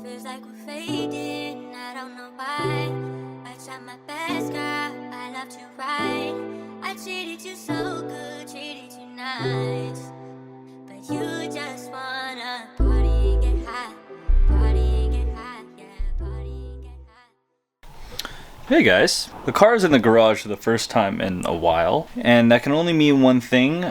Feels like we're fading, I don't know why. I tried my best, girl, I loved you right. I treated you so good, treated you nice. But you just wanna party and get high. Party and get high, yeah, party and get high. Hey guys, the car is in the garage for the first time in a while, and that can only mean one thing.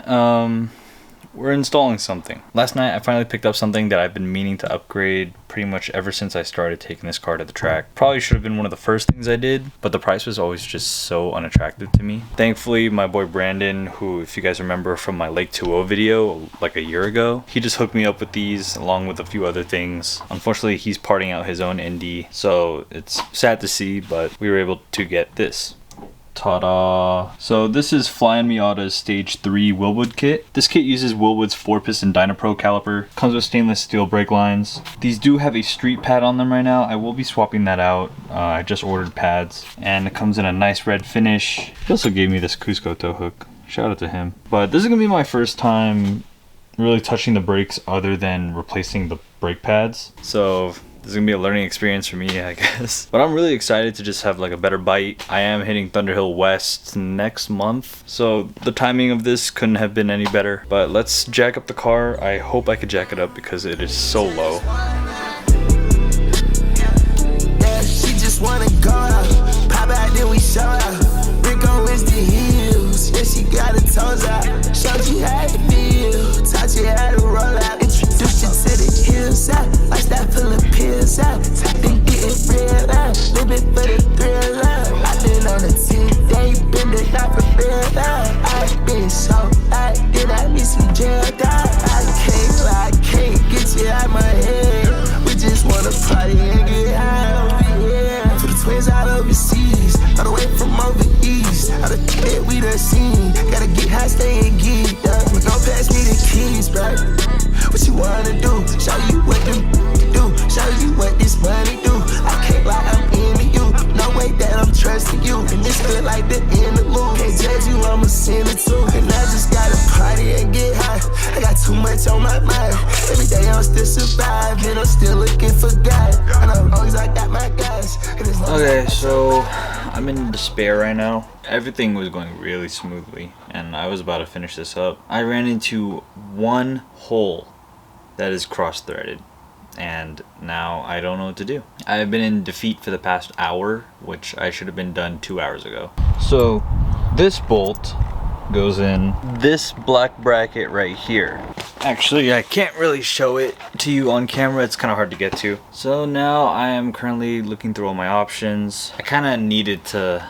We're installing something. Last night I finally picked up something that I've been meaning to upgrade pretty much ever since I started taking this car to the track. Probably should have been one of the first things I did, but the price was always just so unattractive to me. Thankfully, my boy Brandon, who, if you guys remember from my Lake 2.0 video like a year ago, he just hooked me up with these along with a few other things. Unfortunately, he's parting out his own Indy, so it's sad to see, but we were able to get this. Ta-da! So this is Flying Miata's Stage 3 Wilwood kit. This kit uses Wilwood's 4-piston Dynapro caliper. Comes with stainless steel brake lines. These do have a street pad on them right now. I will be swapping that out. I just ordered pads. And it comes in a nice red finish. He also gave me this Cusco tow hook. Shout out to him. But this is going to be my first time really touching the brakes other than replacing the brake pads. So this is gonna be a learning experience for me, I guess. But I'm really excited to just have like a better bite. I am hitting Thunderhill West next month, so the timing of this couldn't have been any better. But let's jack up the car. I hope I could jack it up because it is so low. Yeah, she just wanna go out. Pop out, then we show out. Rico is the heels. Yeah, she got her toes out. Showed you how to feel. Taught you how to roll out. Introduced you to the hillside. Lifestyle full of pills out. Then getting real out. Living for the thrill out. I've been on a 10-day bender, not for real out. I've been so high, then I need some jail time. I can't get you out my head. We just wanna party and get high over here. For the twins out overseas, all the way from over east. All the that we done seen. Gotta get high, stay and geeked up. But don't pass me the keys, bro. What you wanna do? Show you what them do. Show you what this money do. I can't lie, I'm into you. No way that I'm trusting you. And this feel like the end of the move. Can't judge you, I'm a sinner too. And I just gotta party and get high. I got too much on my mind. Every day I'm still surviving. I'm still looking for God. I know as long as I got my guys. Okay, so I'm in despair right now. Everything was going really smoothly, and I was about to finish this up. I ran into one hole that is cross-threaded, and now I don't know what to do. I've been in defeat for the past hour, which I should have been done 2 hours ago. So this bolt goes in this black bracket right here. Actually, I can't really show it to you on camera. It's kind of hard to get to. So now I am currently looking through all my options. I kind of needed to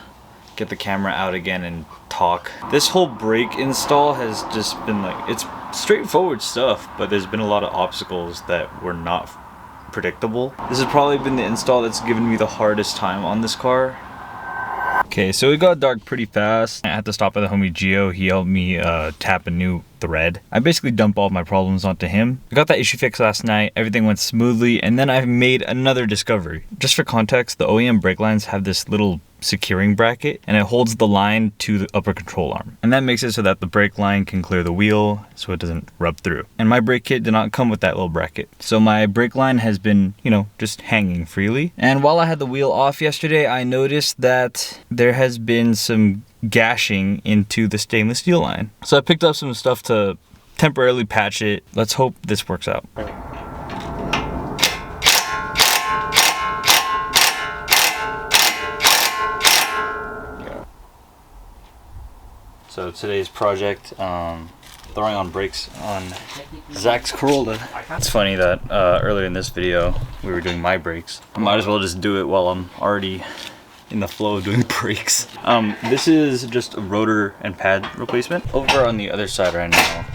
get the camera out again and talk. This whole brake install has just been like, it's straightforward stuff, but there's been a lot of obstacles that were not predictable. This has probably been the install that's given me the hardest time on this car. Okay, so it got dark pretty fast. I had to stop at the homie Gio. He helped me tap a new thread. I basically dumped all of my problems onto him. I got that issue fixed last night. Everything went smoothly, and then I made another discovery. Just for context, the OEM brake lines have this little securing bracket, and it holds the line to the upper control arm, and that makes it so that the brake line can clear the wheel so it doesn't rub through. And my brake kit did not come with that little bracket, so my brake line has been, you know, just hanging freely. And while I had the wheel off yesterday, I noticed that there has been some gashing into the stainless steel line, so I picked up some stuff to temporarily patch it. Let's hope this works out. So today's project, throwing on brakes on Zach's Corolla. It's funny that earlier in this video we were doing my brakes. I might as well just do it while I'm already in the flow of doing brakes. This is just a rotor and pad replacement. Over on the other side right now.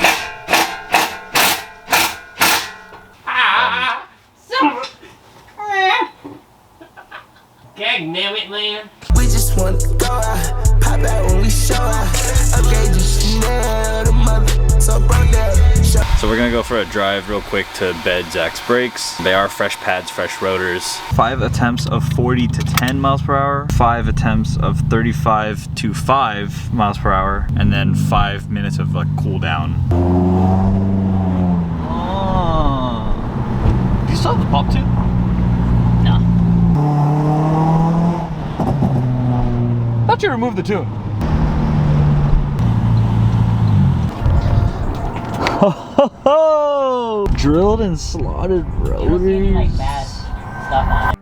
God damn it, man. We just wanna go out, pop out when we show out. Upgrade your Chanel, the mother, so broke down. So we're gonna go for a drive real quick to bed Zach's brakes. They are fresh pads, fresh rotors. 5 attempts of 40 to 10 miles per hour, 5 attempts of 35 to 5 miles per hour, and then 5 minutes of like cool down. Oh. Do you still have the pop tube? thought you removed the tune. Oh, drilled and slotted rotors. Like bad stuff on it.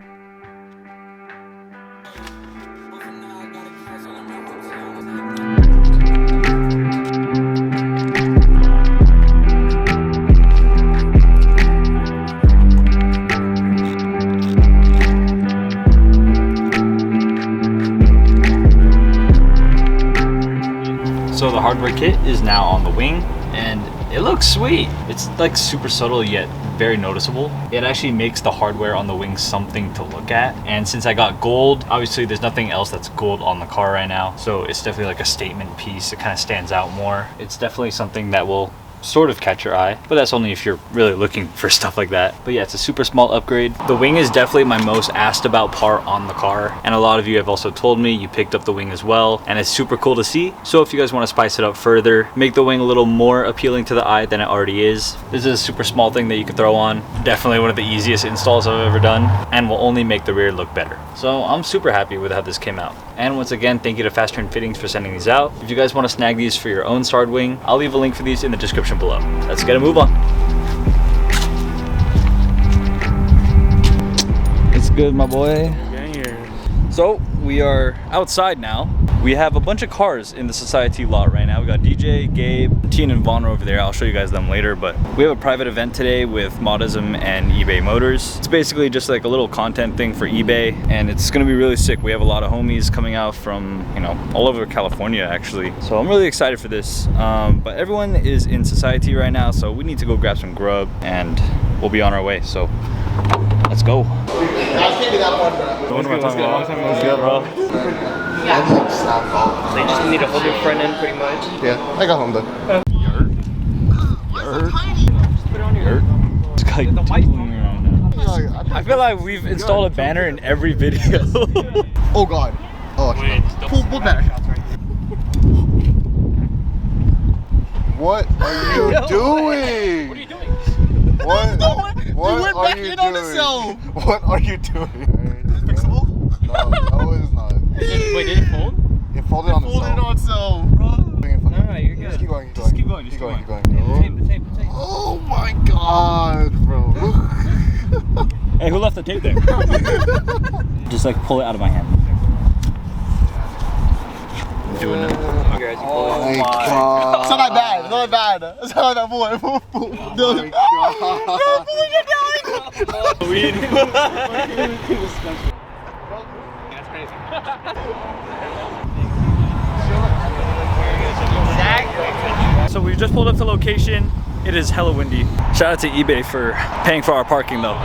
So the hardware kit is now on the wing and it looks sweet. It's like super subtle yet very noticeable. It actually makes the hardware on the wing something to look at. And since I got gold, obviously there's nothing else that's gold on the car right now. So it's definitely like a statement piece. It kind of stands out more. It's definitely something that will sort of catch your eye, but that's only if you're really looking for stuff like that. But yeah, it's a super small upgrade. The wing is definitely my most asked about part on the car, and a lot of you have also told me you picked up the wing as well, and it's super cool to see. So if you guys want to spice it up further, make the wing a little more appealing to the eye than it already is, this is a super small thing that you can throw on. Definitely one of the easiest installs I've ever done, and will only make the rear look better. So I'm super happy with how this came out. And once again, thank you to Fast Turn Fittings for sending these out. If you guys want to snag these for your own starred wing, I'll leave a link for these in the description below. Let's get a move on. It's good, my boy. So we are outside now. We have a bunch of cars in the Society lot right now. We got DJ, Gabe, Teen, and Vaughn over there. I'll show you guys them later, but we have a private event today with Moddism and eBay Motors. It's basically just like a little content thing for eBay, and it's gonna be really sick. We have a lot of homies coming out from, you know, all over California actually. So I'm really excited for this. But everyone is in Society right now, so we need to go grab some grub and we'll be on our way. So let's go. Let's go, bro. So you just need to hold your front end pretty much. Yeah, I got home though. I feel like we've installed a banner in every video. Oh god. Oh, pull back. What are you doing? What are you doing? What are you doing? What are you doing? Is it fixable? No, it is not. Wait, did it fold? It folded on itself. Folded on itself, bro. No, you're good. Just keep going. Just keep going. Keep going. The tape. Oh my god, bro. Hey, who left the tape there? Just like pull it out of my hand. I'm doing it. Oh my god. It's not that bad. It's not that bad. It's not that boy. Oh my god. That's crazy. So we just pulled up to location. It is hella windy. Shout out to eBay for paying for our parking though.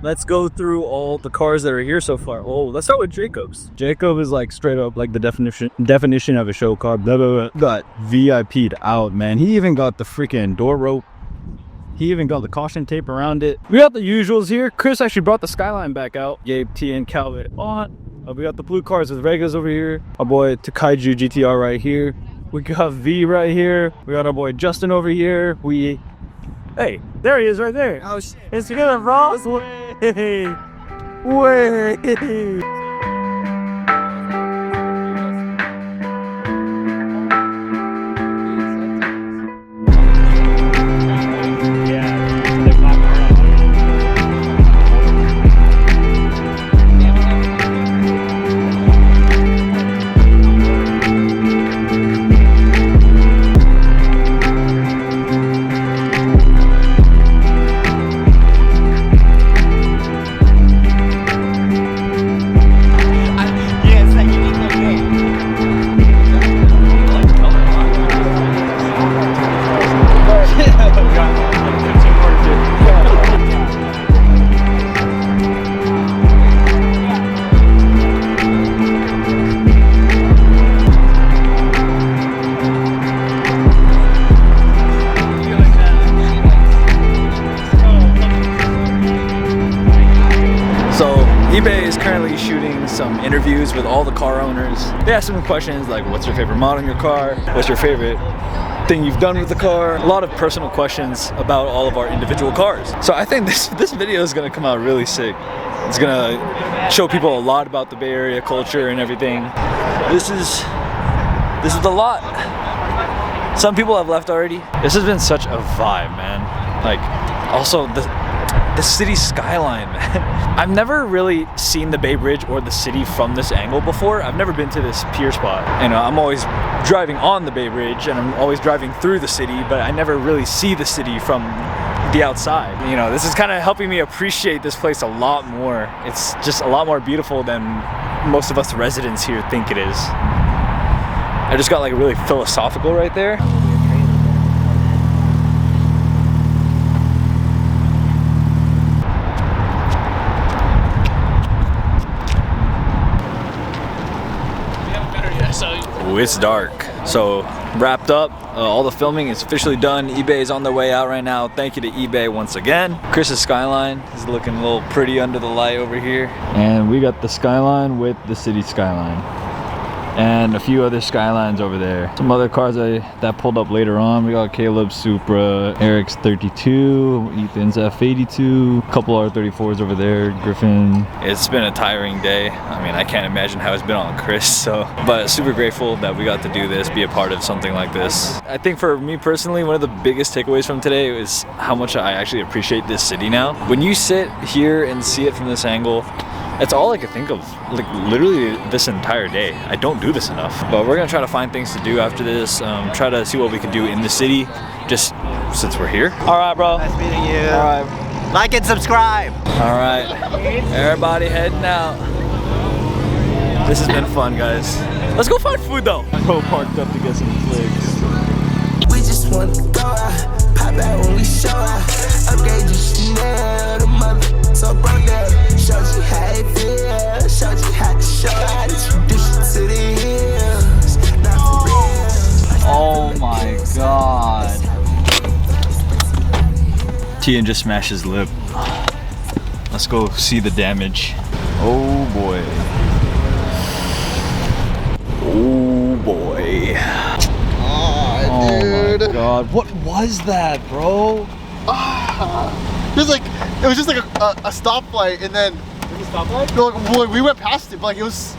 Let's go through all the cars that are here so far. Oh, let's start with Jacob's. Jacob is like straight up like the definition of a show car. Blah, blah, blah. Got VIP'd out, man. He even got the freaking door rope. He even got the caution tape around it. We got the usuals here. Chris actually brought the Skyline back out. Gabe, T, and Calvin on. We got the blue cars with Vegas over here. Our boy Takaiju GTR right here. We got V right here. We got our boy Justin over here. Hey, there he is right there. Oh shit. It's together, bro. Way. eBay is currently shooting some interviews with all the car owners. They ask them questions like, what's your favorite model in your car? What's your favorite thing you've done with the car. A lot of personal questions about all of our individual cars. So I think this video is gonna come out really sick. It's gonna show people a lot about the Bay Area culture and everything. This is the lot. Some people have left already. This has been such a vibe, man. Like, also the city skyline, man. I've never really seen the Bay Bridge or the city from this angle before. I've never been to this pier spot. You know, I'm always driving on the Bay Bridge and I'm always driving through the city, but I never really see the city from the outside. You know, this is kind of helping me appreciate this place a lot more. It's just a lot more beautiful than most of us residents here think it is. I just got like really philosophical right there. Ooh, it's dark. So wrapped up, all the filming is officially done. eBay is on their way out right now. Thank you to eBay once again. Chris's skyline is looking a little pretty under the light over here. And we got the skyline with the city skyline. And a few other skylines over there. Some other cars that pulled up later on. We got Caleb's Supra, Eric's 32, Ethan's F82, a couple R34s over there, Griffin. It's been a tiring day. I mean, I can't imagine how it's been on Chris, but super grateful that we got to do this, be a part of something like this. I think for me personally, one of the biggest takeaways from today is how much I actually appreciate this city now. When you sit here and see it from this angle, that's all I could think of, like literally this entire day. I don't do this enough. But we're gonna try to find things to do after this, try to see what we can do in the city, just since we're here. All right, bro. Nice meeting you. All right. Like and subscribe. All right. Everybody heading out. This has been fun, guys. Let's go find food though. Bro parked up to get some flicks. We just want to go out, pop out when we show out. Upgrade your Chanel, the mother so broke that. Showed you how it feels, showed you how to show out. Introduce you to the hills, not for real. Oh my god. Tian just smashed his lip. Let's go see the damage. Oh boy. Oh boy. Oh Dude. my god. What was that, bro? It was just like a stoplight, and then a stoplight? No, like, boy, we went past it, but like it was.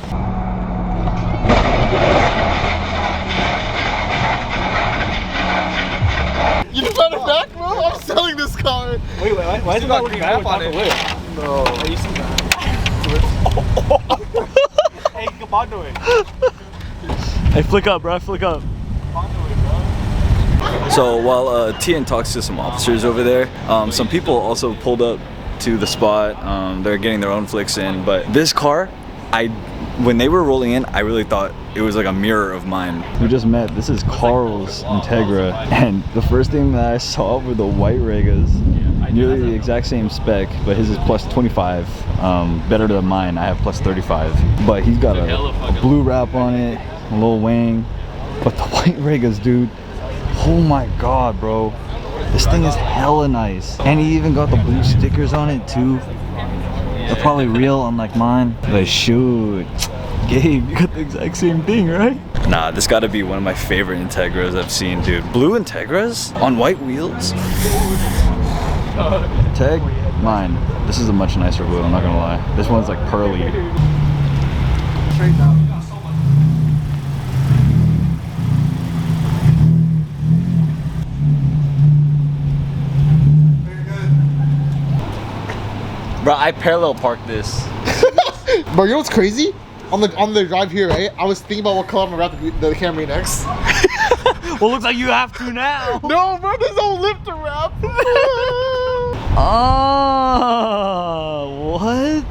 You just ran it back, bro? I'm selling this car. Wait, why is it not working map on it? No. Are you seeing that? Hey, come on to it. Hey, flick up, bro. Flick up. So while Tian talks to some officers over there, some people also pulled up to the spot. They're getting their own flicks in, but this car, when they were rolling in, I really thought it was like a mirror of mine. We just met. This is Carl's Integra, and the first thing that I saw were the white Regas, nearly the exact same spec, but his is plus 25, better than mine. I have plus 35, but he's got a blue wrap on it, a little wing, but the white Regas, dude. Oh my god, bro. This thing is hella nice. And he even got the blue stickers on it too. They're probably real, unlike mine. But shoot. Gabe, you got the exact same thing, right? Nah, this gotta be one of my favorite Integras I've seen, dude. Blue Integras on white wheels? Tag? Mine. This is a much nicer blue, I'm not gonna lie. This one's like pearly. Straight down. Bro, I parallel parked this. Bro, you know what's crazy? On the drive here, right? I was thinking about what color I'm gonna wrap the Camry next. Well, looks like you have to now. No, bro, there's no lip to wrap. Oh, what?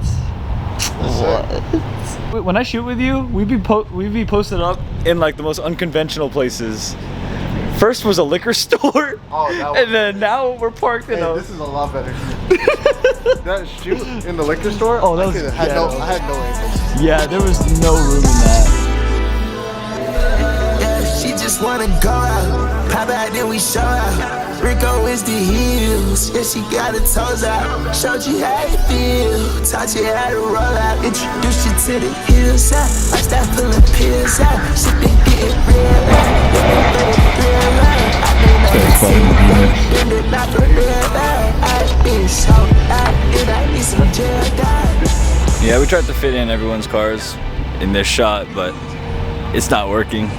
What? When I shoot with you, we'd be posted up in like the most unconventional places. First was a liquor store, and then now we're parked in a... This is a lot better. That shoot in the liquor store? Oh, that was... I had no ankles. Yeah, there was no room in that. Yeah, she just wanna go out, pop out, then we show out. Rico is the heels, yeah, she got her toes out. Showed you how it feel, taught you how to roll out. Introduced you to the hillside, I start pulling pills out. She been getting real out, real out. Yeah, we tried to fit in everyone's cars in this shot, but it's not working.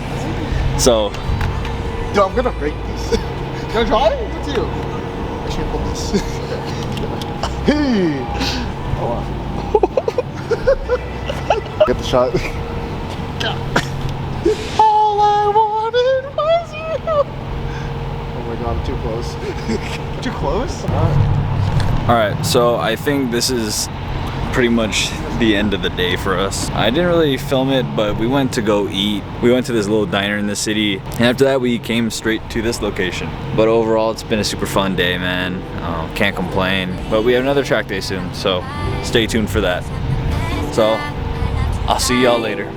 So, Dude, I'm gonna break these. Can I try? It's you. I should pull this. Hey! Get the shot. All I wanted was you. Oh my god, I'm too close. Too close? alright, so I think this is pretty much the end of the day for us. I didn't really film it, but we went to go eat. We went to this little diner in the city, and after that we came straight to this location. But overall, it's been a super fun day, man. Can't complain. But we have another track day soon, so stay tuned for that. So I'll see y'all later.